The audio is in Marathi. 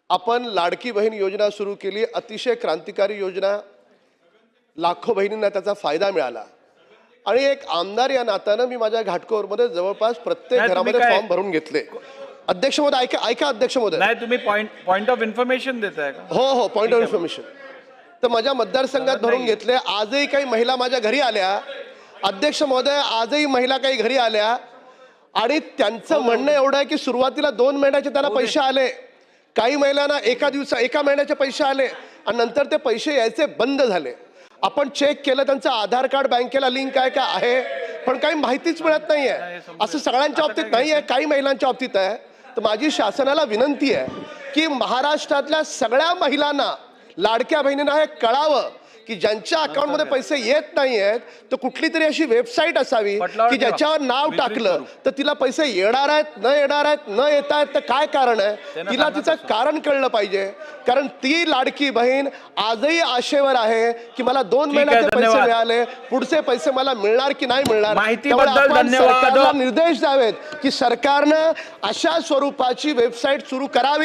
आपण लाडकी बहीण योजना सुरू केली, अतिशय क्रांतिकारी योजना, लाखो बहिणींना त्याचा फायदा मिळाला। आणि एक आमदार या नात्यानं मी माझ्या घाटकोपरमध्ये जवळपास प्रत्येक घरामध्ये फॉर्म भरून घेतले। अध्यक्ष महोदय ऐका अध्यक्ष महोदय, नाही तुम्ही पॉइंट ऑफ इन्फॉर्मेशन देताय का? हो पॉइंट ऑफ इन्फॉर्मेशन। तर माझ्या मतदारसंघात भरून घेतले। आजही काही महिला माझ्या घरी आल्या अध्यक्ष महोदय, आजही महिला काही घरी आल्या आणि त्यांचं म्हणणं एवढं आहे की सुरुवातीला 2 महिन्याचे त्यांना पैसे आले, काही महिलांना एका महिन्याचे पैसे आले आणि नंतर ते पैसे यायचे बंद झाले। आपण चेक केलं, त्यांचं आधार कार्ड बँकेला लिंक आहे का आहे, पण काही माहितीच मिळत नाहीये। असं सगळ्यांच्या बाबतीत नाही आहे, काही महिलांच्या बाबतीत आहे। तर माझी शासनाला विनंती आहे की महाराष्ट्रातल्या सगळ्या महिलांना, लाडक्या बहिणींना हे कळावं की ज्यांच्या अकाउंटमध्ये पैसे येत नाही आहेत तर कुठली तरी अशी वेबसाईट असावी की ज्याच्यावर नाव टाकलं तर तिला पैसे येणार आहेत, न येणार आहेत, न येत आहेत तर काय कारण आहे, तिला तिचं कारण कळलं पाहिजे। कारण ती लाडकी बहीण आजही आशेवर आहे की मला 2 महिन्याचे पैसे मिळाले, पुढचे पैसे मला मिळणार की नाही मिळणार। माहितीबद्दल धन्यवाद। सरकारला निर्देश द्यावेत की सरकारनं अशा स्वरूपाची वेबसाईट सुरू करावी।